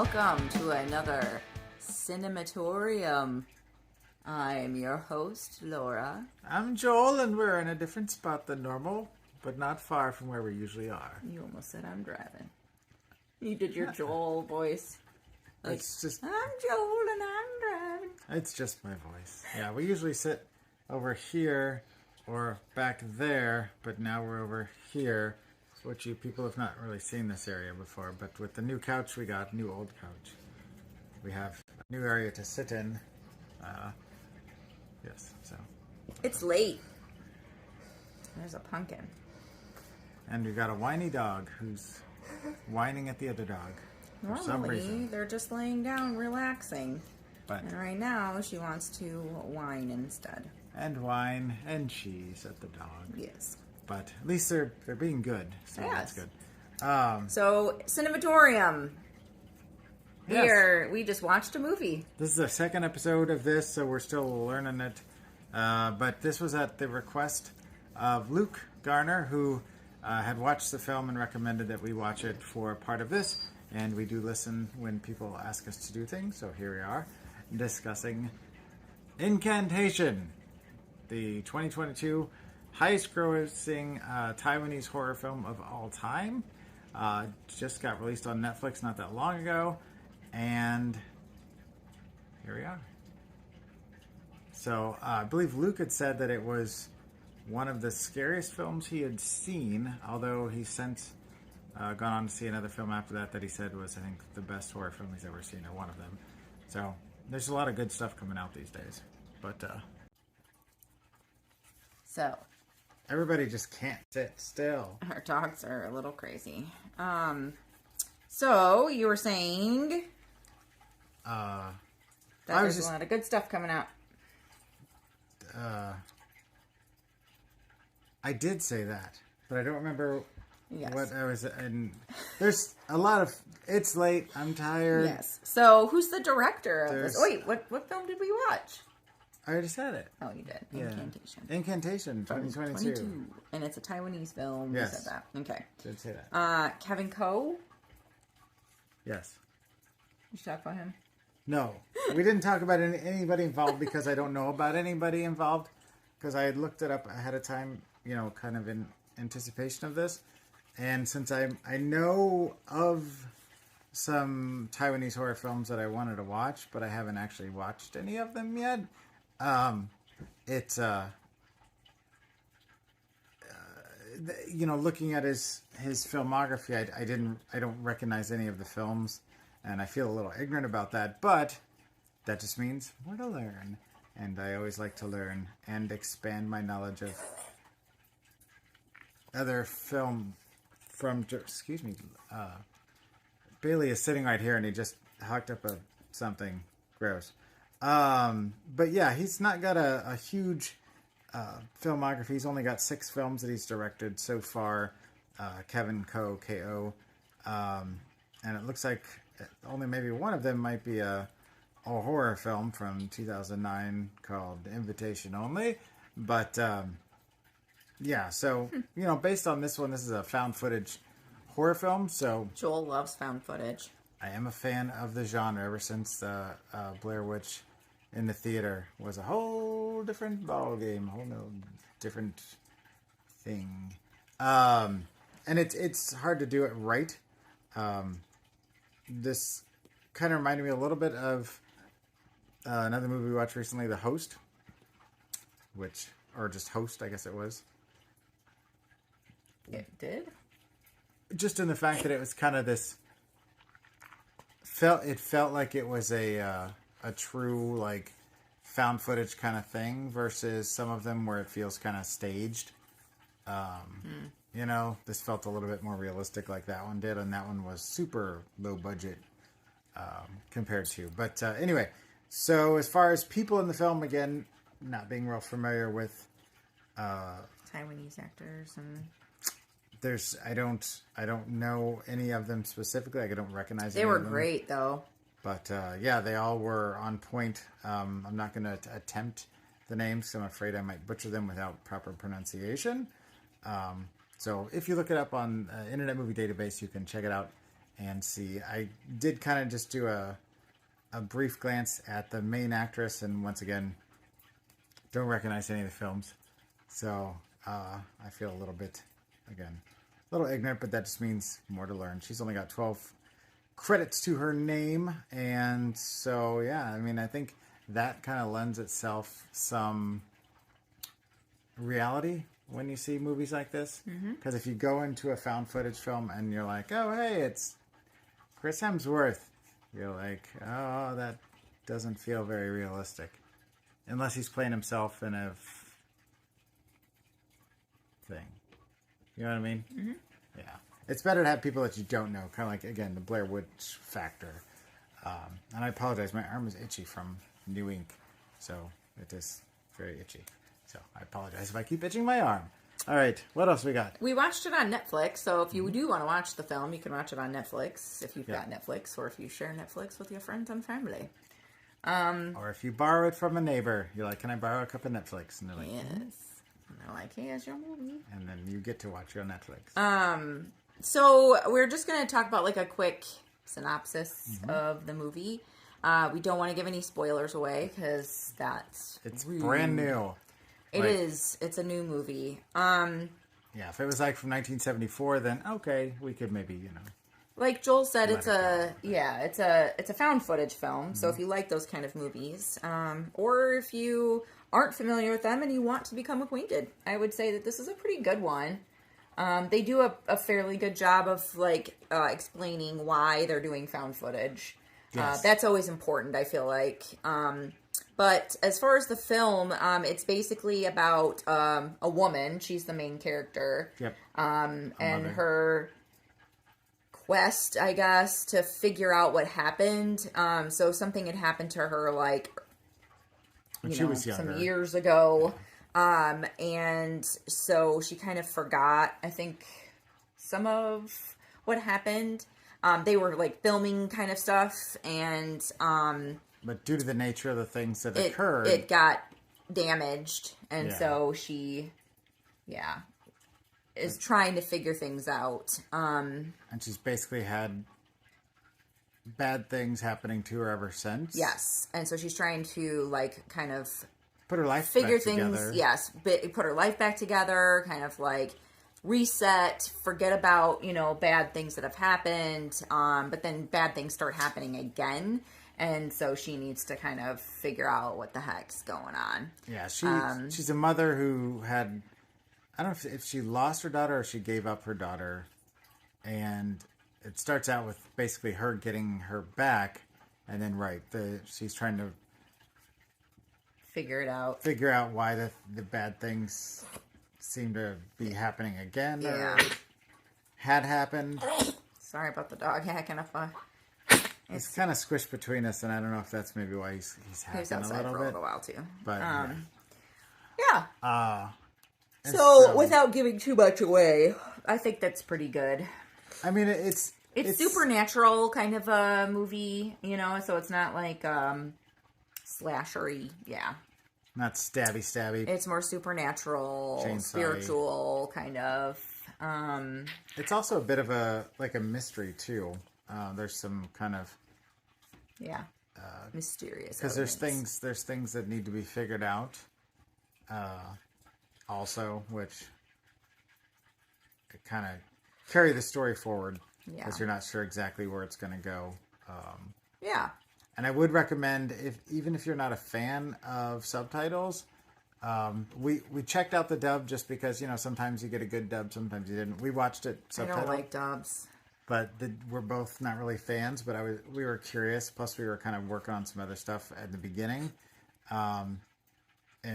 welcome to another Cinematorium. I'm your host, Laura. I'm Joel, and we're in a different spot than normal, but not far from where we usually are. You almost said I'm driving. You did your Joel voice. Like, It's just, I'm Joel and I'm driving. it's just my voice. Yeah, we usually sit over here or back there, but now we're over here, which you people have not really seen this area before. But with the new couch we got, new old couch, we have a new area to sit in. Yes, so. It's late. There's a pumpkin. And we got a whiny dog who's whining at the other dog for some Normally, reason. they're just laying down, relaxing. But And right now, she wants to whine instead. and wine and cheese at the dog. Yes. But at least they're being good, so that's Yes. good. So, Cinematorium. Yes. We just watched a movie. This is the second episode of this, so we're still learning it. But this was at the request of Luke Garner, who had watched the film and recommended that we watch it for part of this. And we do listen when people ask us to do things, so here we are discussing Incantation, the 2022 highest-grossing Taiwanese horror film of all time. Just got released on Netflix not that long ago, and here we are. So I believe Luke had said that it was one of the scariest films he had seen, although he's since gone on to see another film after that he said was, I think, the best horror film he's ever seen, or one of them. So there's a lot of good stuff coming out these days. But So, everybody just can't sit still. our dogs are a little crazy. So, you were saying that there's a lot of good stuff coming out. I did say that, but I don't remember Yes. what I was. And there's a lot of. It's late. I'm tired. Yes. So, who's the director of this? There's- Wait, what film did we watch? I already said it. Oh, you did. Yeah. Incantation. Incantation 2022. And it's a Taiwanese film. Yes. You said that. Okay. Did say that. Kevin Ko. Yes. You should talk about him. No, we didn't talk about anybody involved because I don't know about anybody involved. Because I had looked it up ahead of time, kind of in anticipation of this. And since I know of some Taiwanese horror films that I wanted to watch, but I haven't actually watched any of them yet, it's looking at his filmography, I don't recognize any of the films, and I feel a little ignorant about that. But that just means more to learn, and I always like to learn and expand my knowledge of other film. Excuse me, Bailey is sitting right here, and he just hooked up something gross. But yeah, he's not got a huge filmography. He's only got 6 films that he's directed so far. Kevin Ko, K-O. And it looks like only maybe one of them might be a horror film from 2009 called Invitation Only. But yeah, so, based on this one, this is a found footage horror film. So Joel loves found footage. I am a fan of the genre ever since Blair Witch in the theater was a whole different ballgame, a whole different thing. And it's hard to do it right. This kind of reminded me a little bit of another movie we watched recently, The Host, or just Host, I guess it was. It did? Just in the fact that it was kind of this... It felt like it was a true, like, found footage kind of thing versus some of them where it feels kind of staged. This felt a little bit more realistic like that one did, and that one was super low budget compared to. But anyway, so as far as people in the film, again, not being real familiar with Taiwanese actors and... I don't know any of them specifically. I don't recognize They any were of them. great, though. But yeah, they all were on point. I'm not going to attempt the names because I'm afraid I might butcher them without proper pronunciation. So if you look it up on Internet Movie Database, you can check it out and see. I did kind of just do a brief glance at the main actress, and once again, don't recognize any of the films. So I feel a little bit, again, a little ignorant, but that just means more to learn. She's only got 12 credits to her name, and so, yeah, I mean, I think that kind of lends itself some reality when you see movies like this. Because if you go into a found footage film and you're like, oh, hey, it's Chris Hemsworth, you're like, oh, that doesn't feel very realistic. Unless he's playing himself in a thing. You know what I mean? Yeah. It's better to have people that you don't know. Kind of like, again, the Blair Witch factor. And I apologize. My arm is itchy from New Ink. So it is very itchy. So I apologize if I keep itching my arm. All right. What else we got? We watched it on Netflix. So if you do want to watch the film, you can watch it on Netflix. If you've got Netflix, or if you share Netflix with your friends and family. Or if you borrow it from a neighbor, you're like, can I borrow a cup of Netflix? And they're like, yes. And they're like, hey, it's your movie. And then you get to watch it on Netflix. So we're just going to talk about like a quick synopsis of the movie. We don't want to give any spoilers away because it's brand new. It is. It's a new movie. Yeah, if it was like from 1974, then okay, we could maybe, Like Joel said, it's a found footage film. So if you like those kind of movies, or if you aren't familiar with them and you want to become acquainted, I would say that this is a pretty good one. They do a fairly good job of like explaining why they're doing found footage. Yes. That's always important, I feel like. But as far as the film, it's basically about a woman. She's the main character. Yep. And her quest, I guess, to figure out what happened. So something had happened to her, like, when she was younger, some years ago. Yeah. And so she kind of forgot, I think, some of what happened. They were like filming kind of stuff, and but due to the nature of the things that occurred, it got damaged, and so she, is trying to figure things out. And she's basically had bad things happening to her ever since. Yes, and so she's trying to like kind of put her life figure back things. Together. Yes, put her life back together. Kind of like reset, forget about bad things that have happened. But then bad things start happening again. And so she needs to kind of figure out what the heck's going on. Yeah, she's a mother who had, I don't know if she lost her daughter or she gave up her daughter. And it starts out with basically her getting her back. And then, she's trying to figure out why the bad things seem to be happening again. Yeah. Or had happened. Sorry about the dog hacking up. He's kind of squished between us, and I don't know if that's maybe why he's hacking a little bit. For a while too. But so without giving too much away, I think that's pretty good. I mean, it's supernatural kind of a movie, so it's not like slashery. Yeah. Not stabby. It's more supernatural, Chainsaw-y. Spiritual kind of. It's also a bit of a mystery too. There's some kind of mysterious because there's things that need to be figured out. Also, which kind of carry the story forward because you're not sure exactly where it's going to go. And I would recommend even if you're not a fan of subtitles, we checked out the dub just because sometimes you get a good dub, sometimes you didn't. We watched it subtitled. I don't like dubs. But we're both not really fans, but we were curious. Plus, we were kind of working on some other stuff at the beginning. And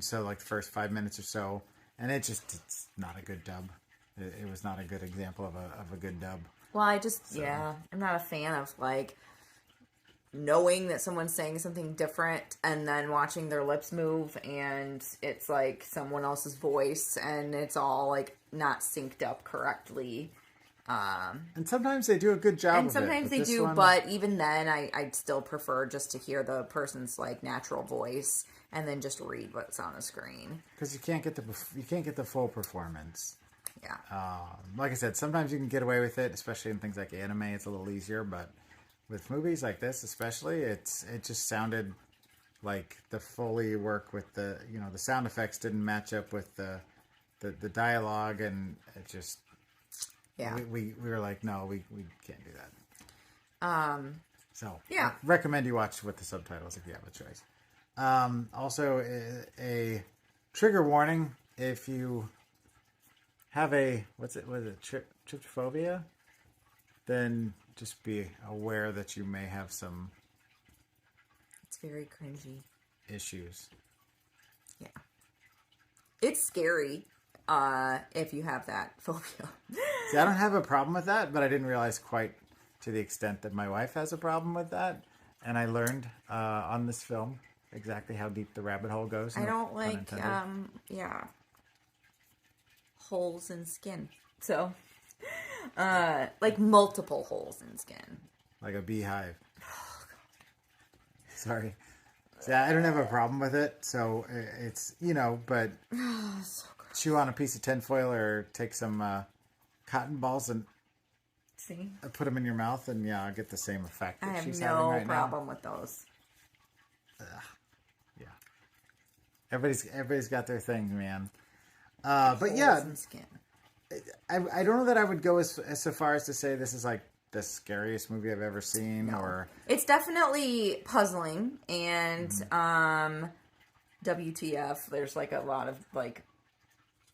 so, like, the first 5 minutes or so, and it's not a good dub. It was not a good example of a good dub. Well, I'm not a fan of, like, knowing that someone's saying something different and then watching their lips move and it's, like, someone else's voice and it's all, like, not synced up correctly. And sometimes they do a good job. And sometimes they do, but even then, I'd still prefer just to hear the person's like natural voice and then just read what's on the screen because you can't get the full performance. Yeah. Like I said, sometimes you can get away with it, especially in things like anime. It's a little easier, but with movies like this, especially, it just sounded like the Foley work with the the sound effects didn't match up with the dialogue, and it just we were like, no, we can't do that. So yeah, I recommend you watch with the subtitles if you have a choice. Also, a trigger warning if you have a trypophobia, then just be aware that you may have some. It's very cringy. Issues. Yeah, it's scary if you have that phobia. See, I don't have a problem with that, but I didn't realize quite to the extent that my wife has a problem with that, and I learned on this film exactly how deep the rabbit hole goes. I don't like holes in skin. So, like multiple holes in skin. Like a beehive. Sorry. See, I don't have a problem with it, so it's, but So chew on a piece of tinfoil or take some cotton balls and put them in your mouth, and I'll get the same effect that she's having right now. I have no problem with those. Yeah. Everybody's got their thing, man. But holes in skin. I don't know that I would go as so far as to say this is like the scariest movie I've ever seen. No. Or it's definitely puzzling, and WTF, there's like a lot of like,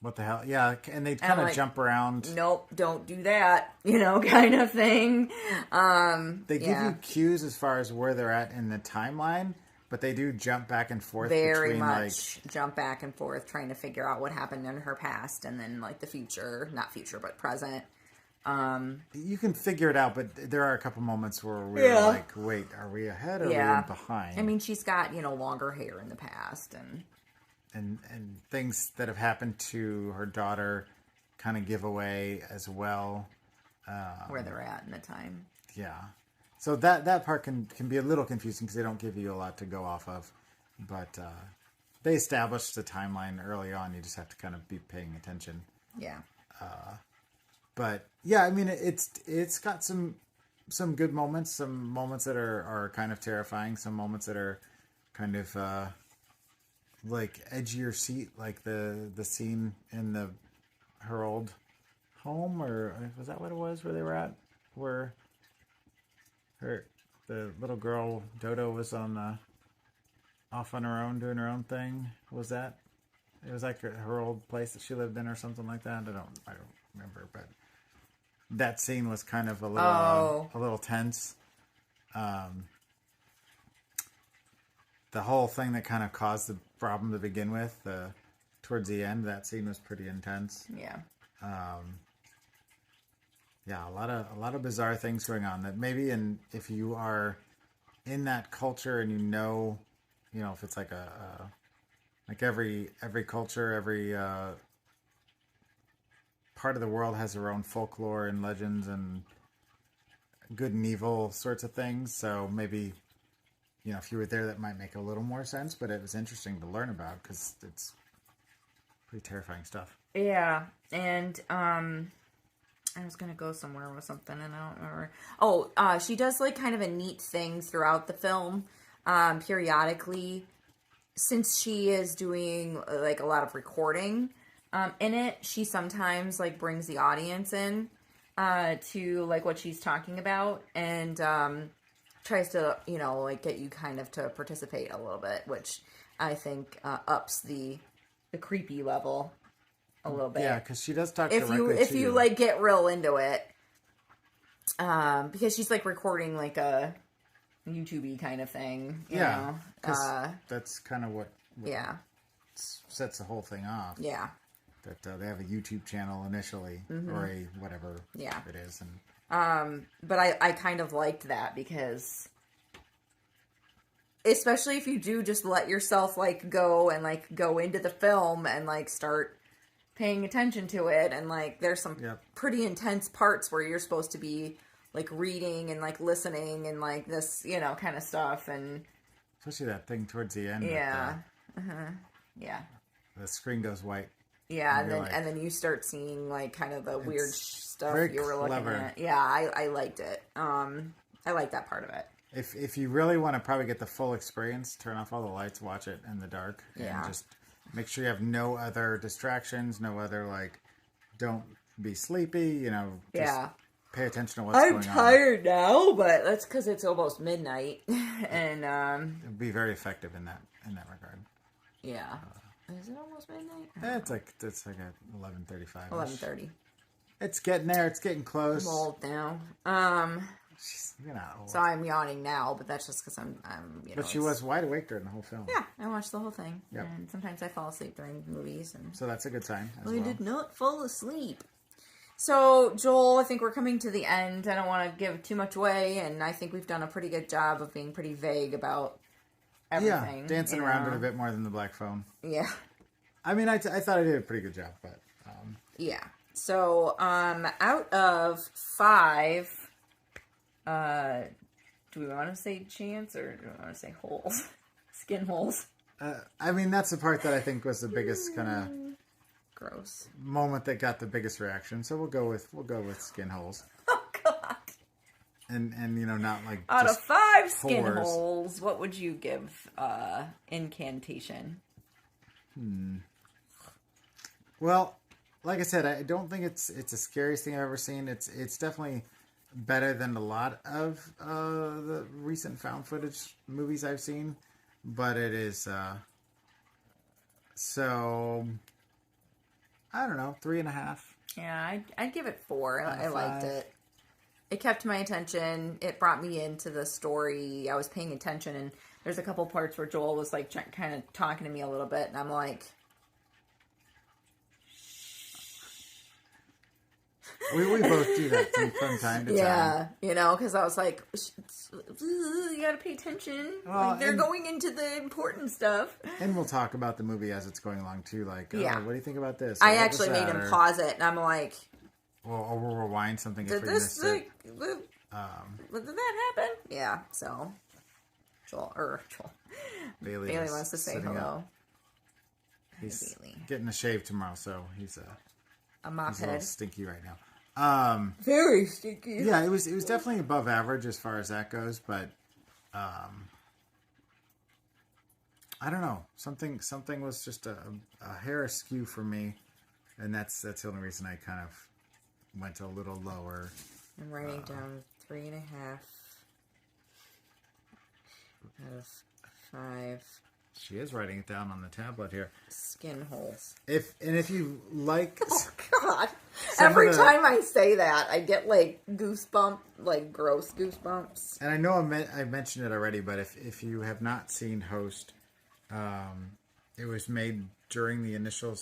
what the hell? Yeah, and they kind of jump around. Nope, don't do that, kind of thing. They give you cues as far as where they're at in the timeline, but they do jump back and forth. Very much jump back and forth, trying to figure out what happened in her past, and then like the future, not future, but present. You can figure it out, but there are a couple moments where we're like, wait, are we ahead or are we behind? I mean, she's got, longer hair in the past, and things that have happened to her daughter kind of give away as well. Where they're at in the time. Yeah. So that part can be a little confusing because they don't give you a lot to go off of. But they established the timeline early on. You just have to kind of be paying attention. Yeah. But yeah, I mean, it's got some good moments, some moments that are kind of terrifying, some moments that are kind of like edge of your seat, like the scene in her old home, or was that what it was where they were at, where the little girl Dodo was off on her own doing her own thing. What was that? It was like her old place that she lived in or something like that. I don't remember, but that scene was kind of a little tense. The whole thing that kind of caused the problem to begin with, towards the end, that scene was pretty intense. Yeah. Yeah, a lot of bizarre things going on that maybe, if you are in that culture and if it's like like every culture, every part of the world has their own folklore and legends and good and evil sorts of things. So maybe, if you were there, that might make a little more sense, but it was interesting to learn about because it's pretty terrifying stuff. Yeah. And, I was going to go somewhere with something and I don't remember. Oh, she does like kind of a neat thing throughout the film, periodically, since she is doing like a lot of recording, in it. She sometimes like brings the audience in, to like what she's talking about and, tries to, like get you kind of to participate a little bit, which I think, ups the creepy level a little bit. Yeah, because she does talk directly to you. If you like get real into it, because she's like recording like a YouTube-y kind of thing. You know? That's kind of what sets the whole thing off. Yeah. That they have a YouTube channel initially, or a whatever it is. And but I kind of liked that because, especially if you do just let yourself like go and like go into the film and like start paying attention to it, and like there's some pretty intense parts where you're supposed to be like reading and like listening and like this kind of stuff, and especially that thing towards the end. Yeah. The screen goes white. Yeah, and then you start seeing like kind of the weird stuff you were looking at. Yeah, I liked it. I like that part of it. If you really want to probably get the full experience, turn off all the lights, watch it in the dark, and just make sure you have no other distractions, no other don't be sleepy. Just pay attention to what's going on. I'm tired now, but that's because it's almost midnight, and it'd be very effective in that regard. Yeah. Is it almost midnight? It's like at 11:35. 11:30. It's getting there. It's getting close. I'm old now. You're not old. So I'm yawning now, but that's just because I'm. But she was wide awake during the whole film. Yeah, I watched the whole thing. Yep. And sometimes I fall asleep during movies, and so that's a good sign. I did not fall asleep. So Joel, I think we're coming to the end. I don't want to give too much away, and I think we've done a pretty good job of being pretty vague about everything. Yeah, dancing around it a bit more than the black phone. Yeah. I mean, I thought I did a pretty good job, but... Yeah. So, out of 5, do we want to say chance, or do we want to say holes? Skin holes? I mean, that's the part that I think was the biggest kind of... Gross. Moment that got the biggest reaction, so we'll go with skin holes. Oh, God. And not like out of 5 skin pores. Holes, what would you give Incantation? Well, like I said, I don't think it's the scariest thing I've ever seen. It's definitely better than a lot of the recent found footage movies I've seen, but it is so I don't know, 3.5. Yeah, I'd give it 4. I liked it. It kept my attention. It brought me into the story. I was paying attention, and there's a couple parts where Joel was like kind of talking to me a little bit, and I'm like, we both do that from time to time. Yeah, because I was like, you gotta pay attention. Well, they're going into the important stuff. And we'll talk about the movie as it's going along too. Like, what do you think about this? I actually made him pause it, and I'm like, or we'll rewind something if did we missed it. Did that happen? Yeah. So, Joel. Bailey wants to say hello. Up. He's getting a shave tomorrow, so he's a mop he's a head. little stinky right now. Very stinky. Yeah, it was definitely above average as far as that goes, but I don't know. Something was just a hair askew for me, and that's the only reason I kind of went a little lower. I'm writing down 3.5 out of 5. She is writing it down on the tablet here. Skin holes. If you like, oh God! Every time I say that, I get like goosebumps, like gross goosebumps. And I know I mentioned it already, but if you have not seen Host, it was made during the initial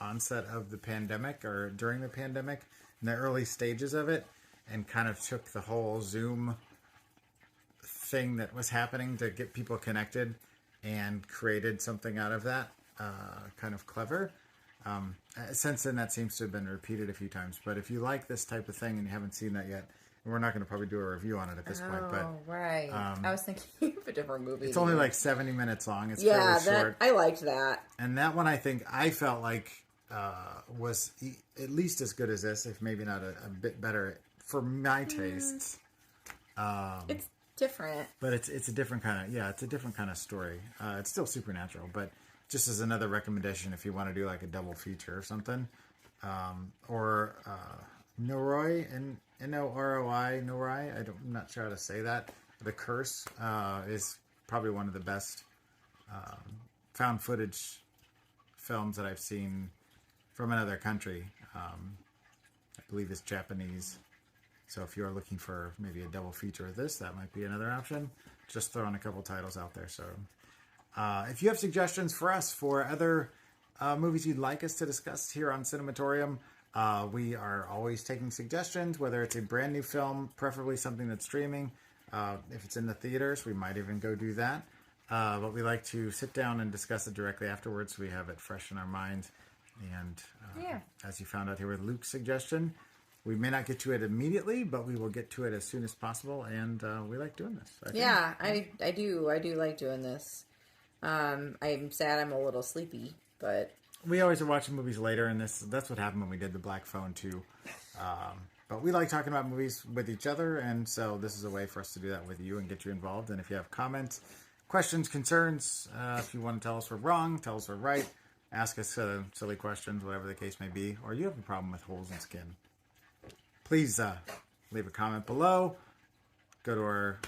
onset of the pandemic, or during the pandemic, in the early stages of it, and kind of took the whole Zoom thing that was happening to get people connected and created something out of that, kind of clever. Since then, that seems to have been repeated a few times. But if you like this type of thing and you haven't seen that yet, and we're not going to probably do a review on it at this point. But right. I was thinking of a different movie. It's only like 70 minutes long. It's fairly short. I liked that. And that one, I felt like was at least as good as this, if maybe not a bit better for my tastes. It's different, but it's a different kind of story. It's still supernatural, but just as another recommendation if you want to do like a double feature or something, or Noroi and Noroi. I'm not sure how to say that. The Curse is probably one of the best found footage films that I've seen from another country. I believe it's Japanese. So if you're looking for maybe a double feature of this, that might be another option. Just throwing a couple titles out there. So if you have suggestions for us for other movies you'd like us to discuss here on Cinematorium, we are always taking suggestions, whether it's a brand new film, preferably something that's streaming. If it's in the theaters, we might even go do that. But we like to sit down and discuss it directly afterwards, so we have it fresh in our minds. And as you found out here with Luke's suggestion, we may not get to it immediately, but we will get to it as soon as possible, and we like doing this. I do like doing this. I'm sad I'm a little sleepy, but... we always are watching movies later, and that's what happened when we did the Black Phone too. But we like talking about movies with each other, and so this is a way for us to do that with you and get you involved. And if you have comments, questions, concerns, if you want to tell us we're wrong, tell us we're right, ask us silly questions, whatever the case may be, or you have a problem with holes in skin, please leave a comment below. Go to our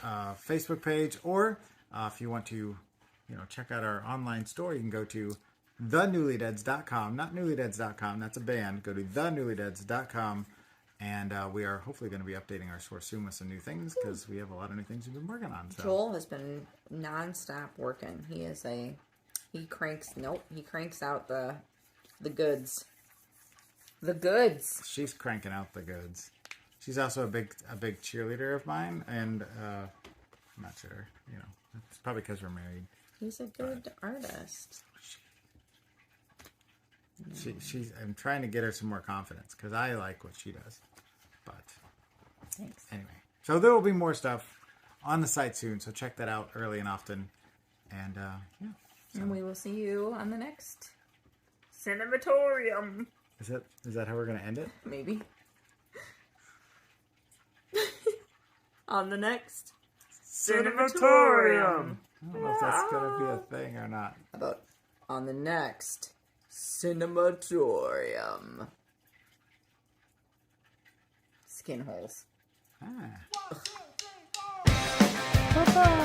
Facebook page, or if you want to, check out our online store, you can go to thenewlydeads.com, not newlydeads.com. That's a band. Go to thenewlydeads.com. And we are hopefully going to be updating our store soon with some new things because we have a lot of new things we've been working on. So. Joel has been nonstop working. He cranks out the goods. The goods. She's cranking out the goods. She's also a big cheerleader of mine, and I'm not sure. It's probably because we're married. He's a good artist. I'm trying to get her some more confidence because I like what she does. But thanks. Anyway, so there will be more stuff on the site soon. So check that out early and often. And yeah. So. And we will see you on the next Cinematorium. Is that how we're gonna end it? Maybe. On the next Cinematorium. I don't know if that's gonna be a thing or not. How about on the next Cinematorium? Skin holes. Ah. Bye-bye.